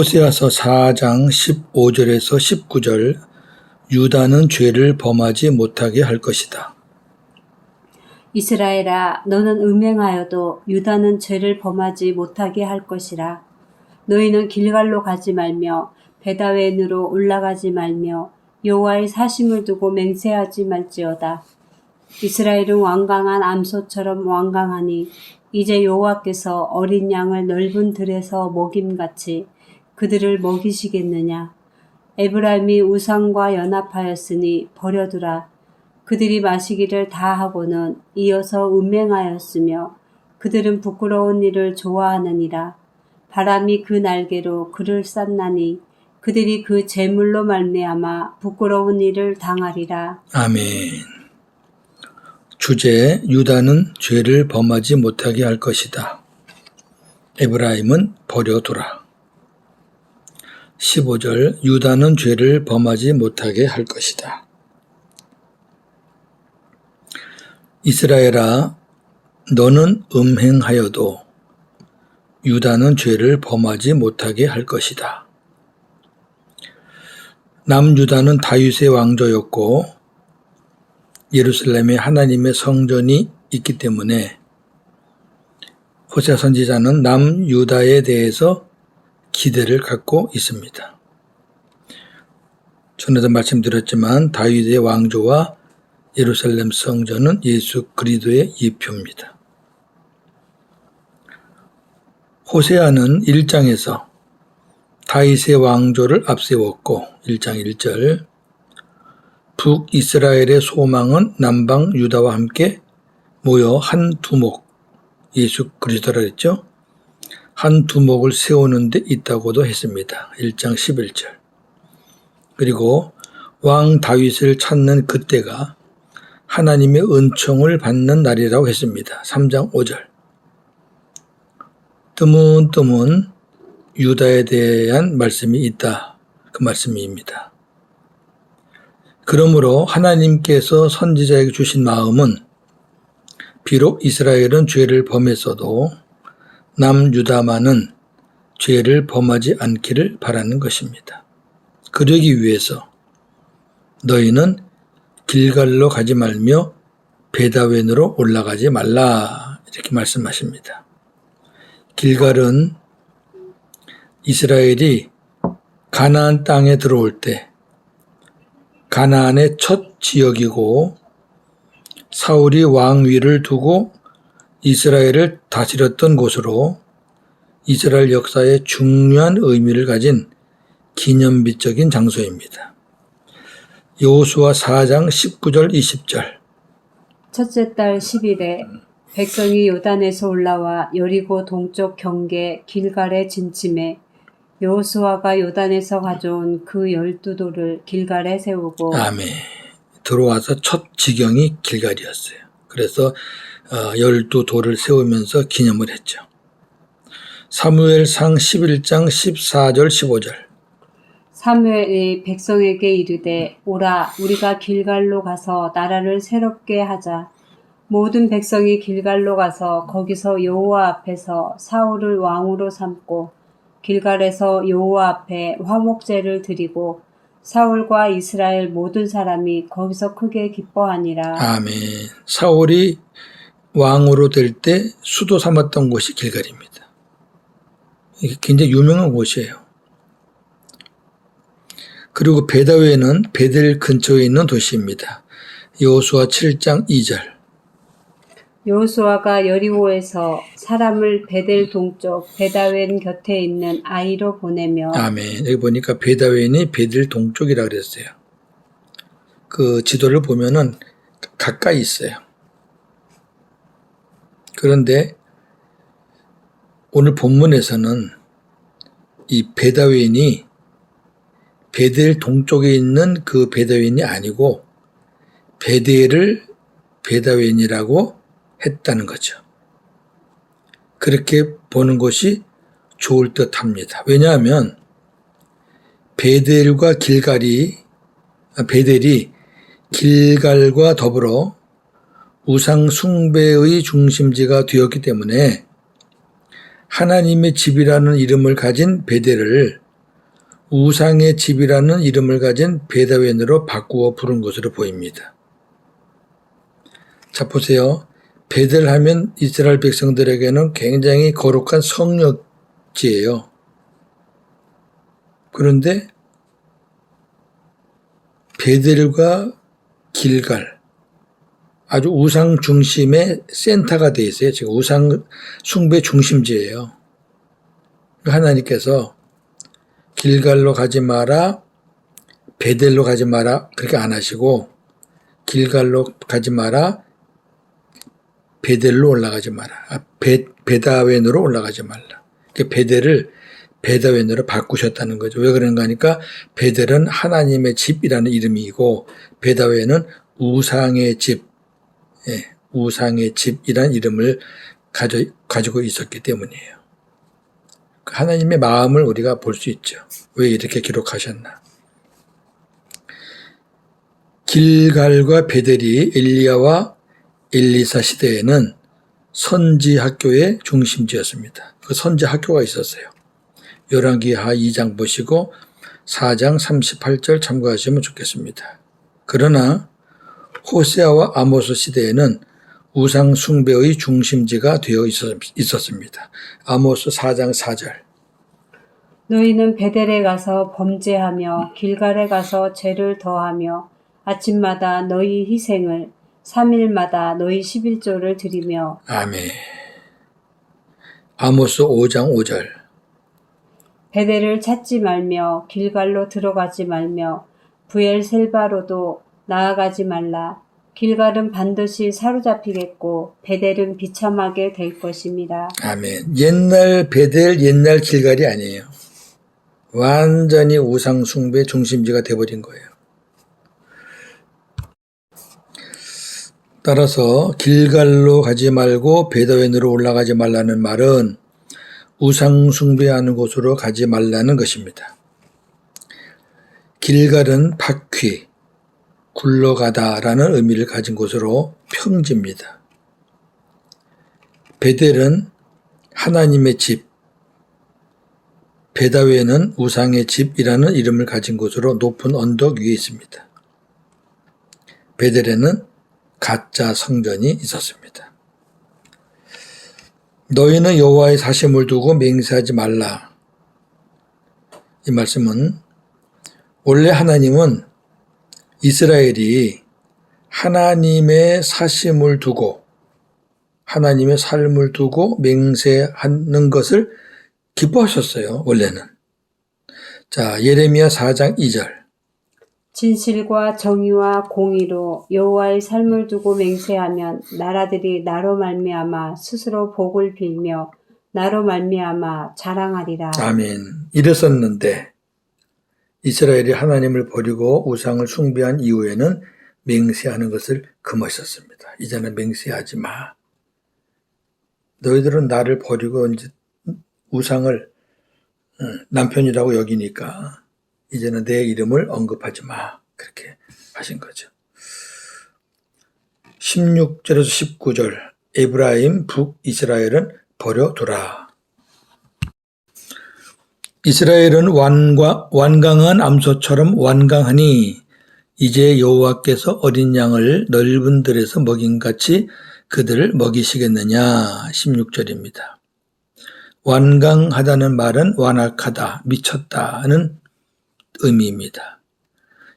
호세아서 4장 15절에서 19절 유다는 죄를 범하지 못하게 할 것이다. 이스라엘아, 너는 음행하여도 유다는 죄를 범하지 못하게 할 것이라. 너희는 길갈로 가지 말며 베다웬으로 올라가지 말며 여호와의 사심을 두고 맹세하지 말지어다. 이스라엘은 완강한 암소처럼 완강하니 이제 여호와께서 어린 양을 넓은 들에서 먹임같이 그들을 먹이시겠느냐. 에브라임이 우상과 연합하였으니 버려두라. 그들이 마시기를 다 하고는 이어서 음행하였으며 그들은 부끄러운 일을 좋아하느니라. 바람이 그 날개로 그를 쌌나니 그들이 그 재물로 말미암아 부끄러운 일을 당하리라. 아멘. 주제 유다는 죄를 범하지 못하게 할 것이다. 에브라임은 버려두라. 15절 유다는 죄를 범하지 못하게 할 것이다. 이스라엘아, 너는 음행하여도 유다는 죄를 범하지 못하게 할 것이다. 남유다는 다윗의 왕조였고 예루살렘에 하나님의 성전이 있기 때문에 호세아 선지자는 남유다에 대해서 기대를 갖고 있습니다. 전에도 말씀드렸지만 다윗의 왕조와 예루살렘 성전은 예수 그리스도의 예표입니다. 호세아는 1장에서 다윗의 왕조를 앞세웠고 1장 1절 북이스라엘의 소망은 남방 유다와 함께 모여 한 두목, 예수 그리스도라 했죠. 한 두목을 세우는 데 있다고도 했습니다. 1장 11절. 그리고 왕 다윗을 찾는 그때가 하나님의 은총을 받는 날이라고 했습니다. 3장 5절. 뜨문뜨문 유다에 대한 말씀이 있다. 그 말씀입니다. 그러므로 하나님께서 선지자에게 주신 마음은 비록 이스라엘은 죄를 범했어도 남유다만은 죄를 범하지 않기를 바라는 것입니다. 그러기 위해서 너희는 길갈로 가지 말며 베다웬으로 올라가지 말라 이렇게 말씀하십니다. 길갈은 이스라엘이 가나안 땅에 들어올 때 가나안의 첫 지역이고 사울이 왕위를 두고 이스라엘을 다스렸던 곳으로 이스라엘 역사에 중요한 의미를 가진 기념비적인 장소입니다. 여호수아 4장 19절 20절 첫째 달 10일에 백성이 요단에서 올라와 여리고 동쪽 경계 길갈에 진침해 여호수아가 요단에서 가져온 그 12돌을 길갈에 세우고 아멘. 들어와서 첫 지경이 길갈이었어요. 그래서 12돌을 세우면서 기념을 했죠. 사무엘상 11장 14절 15절 사무엘이 백성에게 이르되 오라 우리가 길갈로 가서 나라를 새롭게 하자. 모든 백성이 길갈로 가서 거기서 여호와 앞에서 사울을 왕으로 삼고 길갈에서 여호와 앞에 화목제를 드리고 사울과 이스라엘 모든 사람이 거기서 크게 기뻐하니라. 아멘. 사울이 왕으로 될 때 수도 삼았던 곳이 길갈입니다. 이게 굉장히 유명한 곳이에요. 그리고 베다웬은 베델 근처에 있는 도시입니다. 여호수아 7장 2절 여호수아가 여리고에서 사람을 베델 동쪽 베다웬 곁에 있는 아이로 보내며 아멘. 여기 보니까 베다웬이 베델 동쪽이라 그랬어요. 그 지도를 보면은 가까이 있어요. 그런데 오늘 본문에서는 이 베다웬이 베델 동쪽에 있는 그 베다웬이 아니고 베델을 베다웬이라고 했다는 거죠. 그렇게 보는 것이 좋을 듯합니다. 왜냐하면 베델과 베델이 길갈과 더불어 우상 숭배의 중심지가 되었기 때문에 하나님의 집이라는 이름을 가진 베델을 우상의 집이라는 이름을 가진 베다웬으로 바꾸어 부른 것으로 보입니다. 자, 보세요. 베델하면 이스라엘 백성들에게는 굉장히 거룩한 성역지예요. 그런데 베델과 길갈, 아주 우상 중심의 센터가 되어 있어요. 지금 우상 숭배 중심지예요. 하나님께서 길갈로 가지 마라, 베델로 가지 마라 그렇게 안 하시고 길갈로 가지 마라, 베델로 올라가지 마라. 베다웬으로 올라가지 말라. 베델을 베다웬으로 바꾸셨다는 거죠. 왜 그런가 하니까 베델은 하나님의 집이라는 이름이고 베다웬은 우상의 집, 우상의 집이라는 이름을 가지고 있었기 때문이에요. 하나님의 마음을 우리가 볼 수 있죠. 왜 이렇게 기록하셨나. 길갈과 베델이 엘리야와 엘리사 시대에는 선지 학교의 중심지였습니다. 그 선지 학교가 있었어요. 열왕기하 2장 보시고 4장 38절 참고하시면 좋겠습니다. 그러나 호세아와 아모스 시대에는 우상 숭배의 중심지가 되어 있었습니다. 아모스 4장 4절. 너희는 베델에 가서 범죄하며 길갈에 가서 죄를 더하며 아침마다 너희 희생을 3일마다 너희 11조를 드리며. 아멘. 아모스 5장 5절. 베델을 찾지 말며 길갈로 들어가지 말며 부엘셀바로도 나아가지 말라. 길갈은 반드시 사로잡히겠고 베델은 비참하게 될 것입니다. 아멘. 옛날 베델, 옛날 길갈이 아니에요. 완전히 우상 숭배 중심지가 돼버린 거예요. 따라서 길갈로 가지 말고 베다웬으로 올라가지 말라는 말은 우상 숭배하는 곳으로 가지 말라는 것입니다. 길갈은 바퀴, 굴러가다라는 의미를 가진 곳으로 평지입니다. 베델은 하나님의 집, 베다웬은 우상의 집이라는 이름을 가진 곳으로 높은 언덕 위에 있습니다. 베델에는 가짜 성전이 있었습니다. 너희는 여호와의 사심을 두고 맹세하지 말라. 이 말씀은 원래 하나님은 이스라엘이 하나님의 사심을 두고 하나님의 삶을 두고 맹세하는 것을 기뻐하셨어요. 원래는. 자, 예레미야 4장 2절. 진실과 정의와 공의로 여호와의 삶을 두고 맹세하면 나라들이 나로 말미암아 스스로 복을 빌며 나로 말미암아 자랑하리라. 아멘. 이랬었는데 이스라엘이 하나님을 버리고 우상을 숭배한 이후에는 맹세하는 것을 금하셨습니다. 이제는 맹세하지 마. 너희들은 나를 버리고 이제 우상을 남편이라고 여기니까 이제는 내 이름을 언급하지 마. 그렇게 하신 거죠. 16절에서 19절. 에브라임 북이스라엘은 버려두라. 이스라엘은 완강한 암소처럼 완강하니 이제 여호와께서 어린 양을 넓은 들에서 먹인같이 그들을 먹이시겠느냐. 16절입니다. 완강하다는 말은 완악하다, 미쳤다는 의미입니다.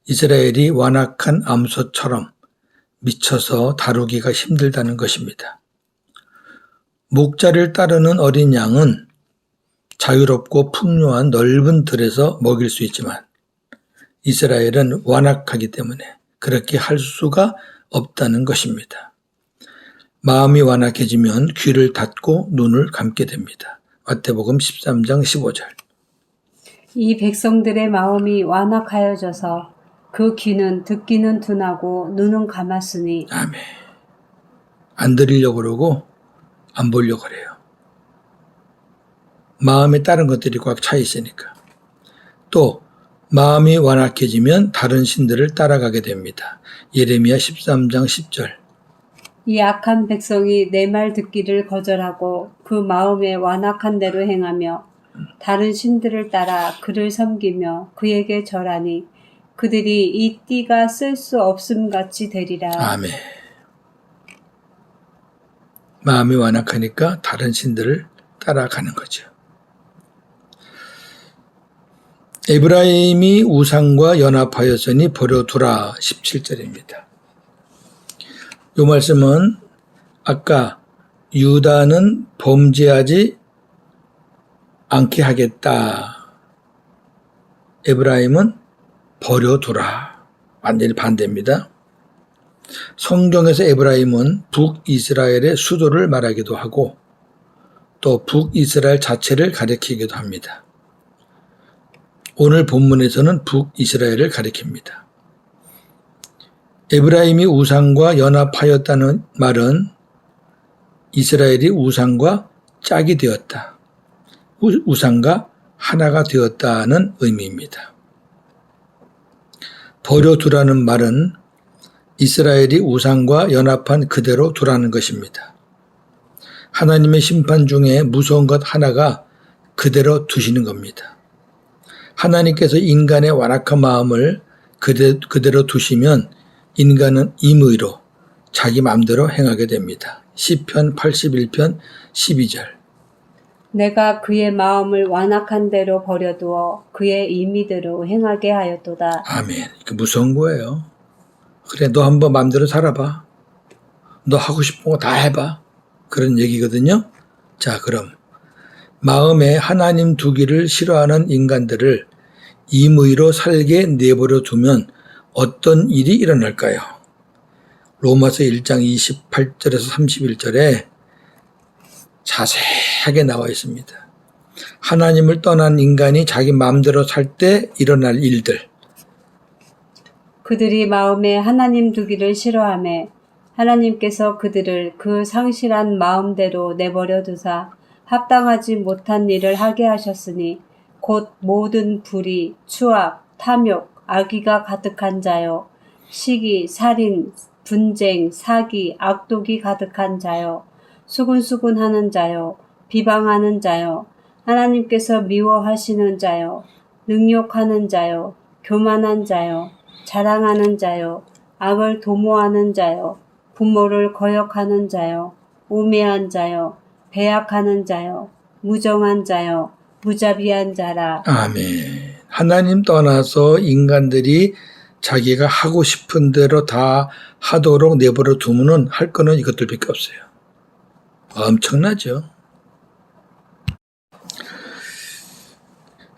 이스라엘이 완악한 암소처럼 미쳐서 다루기가 힘들다는 것입니다. 목자를 따르는 어린 양은 자유롭고 풍요한 넓은 들에서 먹일 수 있지만 이스라엘은 완악하기 때문에 그렇게 할 수가 없다는 것입니다. 마음이 완악해지면 귀를 닫고 눈을 감게 됩니다. 마태복음 13장 15절. 이 백성들의 마음이 완악하여져서 그 귀는 듣기는 둔하고 눈은 감았으니. 아멘. 안 들으려고 그러고 안 보려고 그래요. 마음에 다른 것들이 꽉 차 있으니까. 또 마음이 완악해지면 다른 신들을 따라가게 됩니다. 예레미야 13장 10절. 이 악한 백성이 내 말 듣기를 거절하고 그 마음에 완악한 대로 행하며 다른 신들을 따라 그를 섬기며 그에게 절하니 그들이 이 띠가 쓸 수 없음 같이 되리라. 아멘. 마음이 완악하니까 다른 신들을 따라가는 거죠. 에브라임이 우상과 연합하였으니 버려두라 17절입니다. 이 말씀은 아까 유다는 범죄하지 않게 하겠다. 에브라임은 버려두라. 완전히 반대입니다. 성경에서 에브라임은 북이스라엘의 수도를 말하기도 하고 또 북이스라엘 자체를 가리키기도 합니다. 오늘 본문에서는 북이스라엘을 가리킵니다. 에브라임이 우상과 연합하였다는 말은 이스라엘이 우상과 짝이 되었다. 우상과 하나가 되었다는 의미입니다. 버려두라는 말은 이스라엘이 우상과 연합한 그대로 두라는 것입니다. 하나님의 심판 중에 무서운 것 하나가 그대로 두시는 겁니다. 하나님께서 인간의 완악한 마음을 그대로 두시면 인간은 임의로 자기 마음대로 행하게 됩니다. 시편 81편 12절. 내가 그의 마음을 완악한 대로 버려두어 그의 임의대로 행하게 하였도다. 아멘. 그 무서운 거예요. 그래, 너 한번 마음대로 살아봐. 너 하고 싶은 거 다 해봐. 그런 얘기거든요. 자, 그럼 마음에 하나님 두기를 싫어하는 인간들을 임의로 살게 내버려 두면 어떤 일이 일어날까요? 로마서 1장 28절에서 31절에 자세하게 나와 있습니다. 하나님을 떠난 인간이 자기 마음대로 살 때 일어날 일들. 그들이 마음에 하나님 두기를 싫어하며 하나님께서 그들을 그 상실한 마음대로 내버려 두사 합당하지 못한 일을 하게 하셨으니 곧 모든 불의, 추악, 탐욕, 악의가 가득한 자요, 시기, 살인, 분쟁, 사기, 악독이 가득한 자요, 수군수군하는 자요, 비방하는 자요, 하나님께서 미워하시는 자요, 능욕하는 자요, 교만한 자요, 자랑하는 자요, 악을 도모하는 자요, 부모를 거역하는 자요, 우매한 자요, 배약하는 자요, 무정한 자요, 무자비한 자라. 아멘. 하나님 떠나서 인간들이 자기가 하고 싶은 대로 다 하도록 내버려 두면은 할 거는 이것들밖에 없어요. 엄청나죠.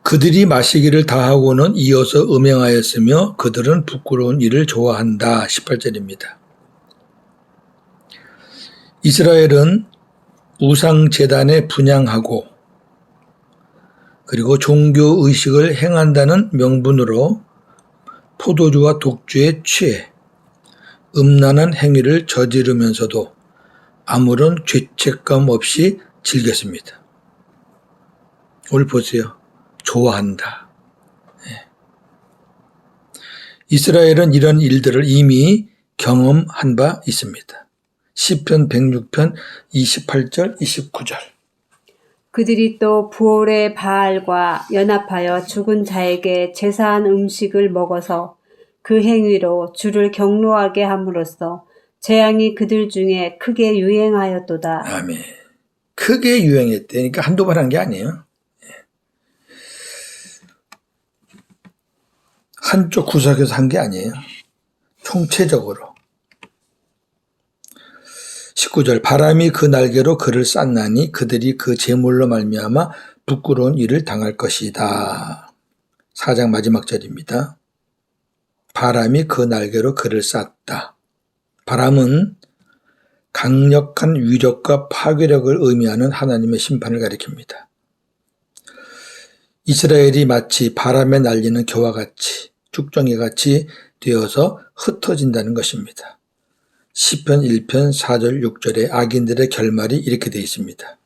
그들이 마시기를 다하고는 이어서 음행하였으며 그들은 부끄러운 일을 좋아한다. 18절입니다. 이스라엘은 우상제단에 분향하고 그리고 종교의식을 행한다는 명분으로 포도주와 독주에 취해 음란한 행위를 저지르면서도 아무런 죄책감 없이 즐겼습니다. 오늘 보세요. 좋아한다. 이스라엘은 이런 일들을 이미 경험한 바 있습니다. 시편 106편 28절 29절. 그들이 또 부올의 바알과 연합하여 죽은 자에게 제사한 음식을 먹어서 그 행위로 주를 경노하게 함으로써 재앙이 그들 중에 크게 유행하였도다. 아멘. 크게 유행했대. 그러니까 한두 번 한 게 아니에요. 한쪽 구석에서 한 게 아니에요. 총체적으로. 19절. 바람이 그 날개로 그를 쌌나니 그들이 그 제물로 말미암아 부끄러운 일을 당할 것이다. 4장 마지막 절입니다. 바람이 그 날개로 그를 쌌다. 바람은 강력한 위력과 파괴력을 의미하는 하나님의 심판을 가리킵니다. 이스라엘이 마치 바람에 날리는 겨와 같이 쭉정이같이 되어서 흩어진다는 것입니다. 시편 1편 4절 6절에 악인들의 결말이 이렇게 되어 있습니다.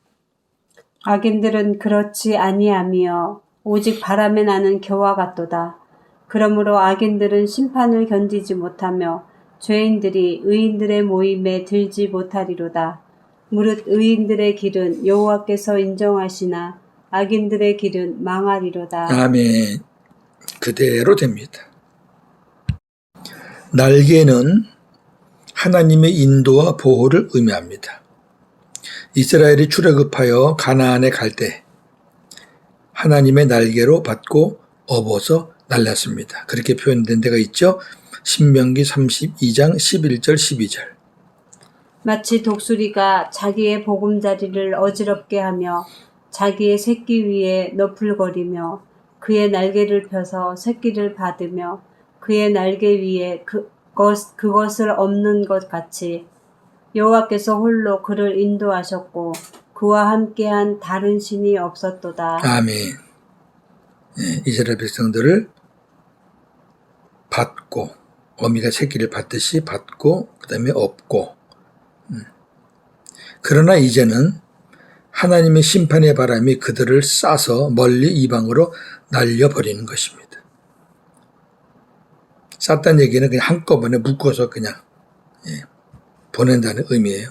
악인들은 그렇지 아니하며 오직 바람에 나는 겨와 같도다. 그러므로 악인들은 심판을 견디지 못하며 죄인들이 의인들의 모임에 들지 못하리로다. 무릇 의인들의 길은 여호와께서 인정하시나 악인들의 길은 망하리로다. 아멘. 그대로 됩니다. 날개는 하나님의 인도와 보호를 의미합니다. 이스라엘이 출애굽하여 가나안에 갈 때 하나님의 날개로 받고 업어서 날랐습니다. 그렇게 표현된 데가 있죠. 신명기 32장 11절 12절. 마치 독수리가 자기의 보금자리를 어지럽게 하며 자기의 새끼 위에 너풀거리며 그의 날개를 펴서 새끼를 받으며 그의 날개 위에 그것을 엎는 것 같이 여호와께서 홀로 그를 인도하셨고 그와 함께한 다른 신이 없었도다. 아멘. 이스라엘 백성들을 받고, 어미가 새끼를 받듯이 받고 그 다음에 업고. 그러나 이제는 하나님의 심판의 바람이 그들을 싸서 멀리 이방으로 날려버리는 것입니다. 쌌다는 얘기는 그냥 한꺼번에 묶어서 그냥 보낸다는 의미예요.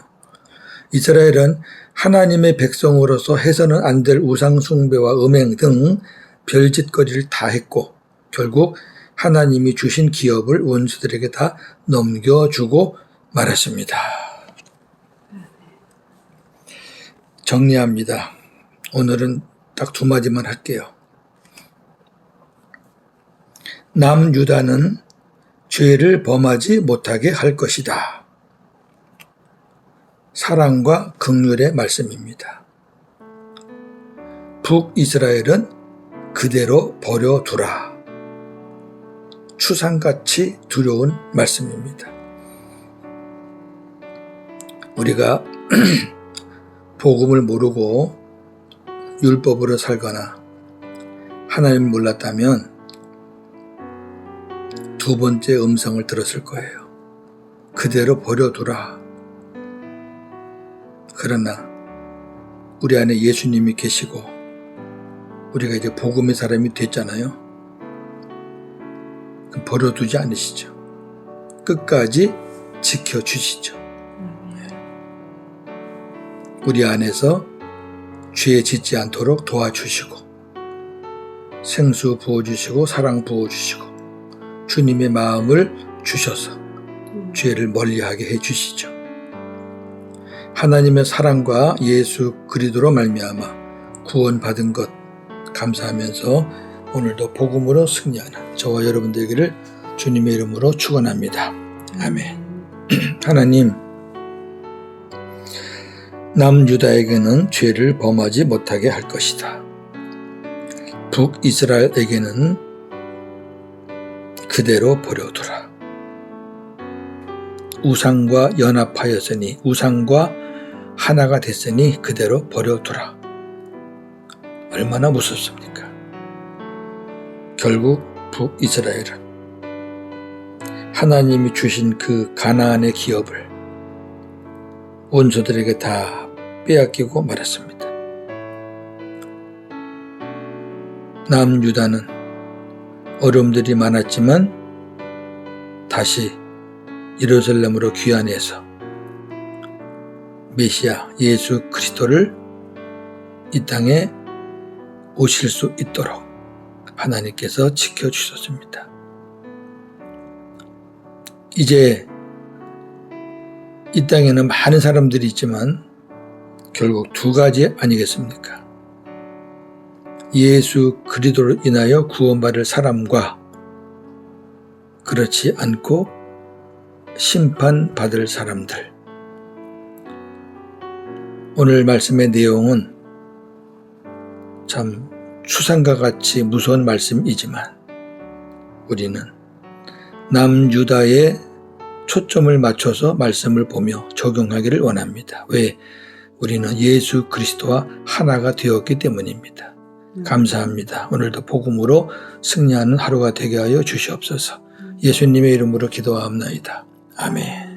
이스라엘은 하나님의 백성으로서 해서는 안 될 우상 숭배와 음행 등 별짓거리를 다 했고 결국 하나님이 주신 기업을 원수들에게 다 넘겨주고 말았습니다. 정리합니다. 오늘은 딱 두 마디만 할게요. 남유다는 죄를 범하지 못하게 할 것이다. 사랑과 긍휼의 말씀입니다. 북이스라엘은 그대로 버려두라. 추상같이 두려운 말씀입니다. 우리가 복음을 모르고 율법으로 살거나 하나님을 몰랐다면 두 번째 음성을 들었을 거예요. 그대로 버려두라. 그러나 우리 안에 예수님이 계시고 우리가 이제 복음의 사람이 됐잖아요. 그럼 버려두지 않으시죠. 끝까지 지켜주시죠. 우리 안에서 죄 짓지 않도록 도와주시고 생수 부어주시고 사랑 부어주시고 주님의 마음을 주셔서 죄를 멀리하게 해주시죠. 하나님의 사랑과 예수 그리스도로 말미암아 구원받은 것 감사하면서 오늘도 복음으로 승리하는 저와 여러분 되기를 주님의 이름으로 축원합니다. 아멘. 하나님, 남유다에게는 죄를 범하지 못하게 할 것이다. 북이스라엘에게는 그대로 버려두라. 우상과 연합하였으니 우상과 하나가 됐으니 그대로 버려두라. 얼마나 무섭습니까? 결국 북이스라엘은 하나님이 주신 그 가나안의 기업을 원수들에게 다 빼앗기고 말았습니다. 남유다는 어려움들이 많았지만 다시 예루살렘으로 귀환해서 메시아 예수 그리스도를 이 땅에 오실 수 있도록 하나님께서 지켜주셨습니다. 이제 이 땅에는 많은 사람들이 있지만 결국 두 가지 아니겠습니까? 예수 그리스도로 인하여 구원받을 사람과 그렇지 않고 심판받을 사람들. 오늘 말씀의 내용은 참 추상과 같이 무서운 말씀이지만 우리는 남유다의 초점을 맞춰서 말씀을 보며 적용하기를 원합니다. 왜? 우리는 예수 그리스도와 하나가 되었기 때문입니다. 감사합니다. 오늘도 복음으로 승리하는 하루가 되게 하여 주시옵소서. 예수님의 이름으로 기도하옵나이다. 아멘.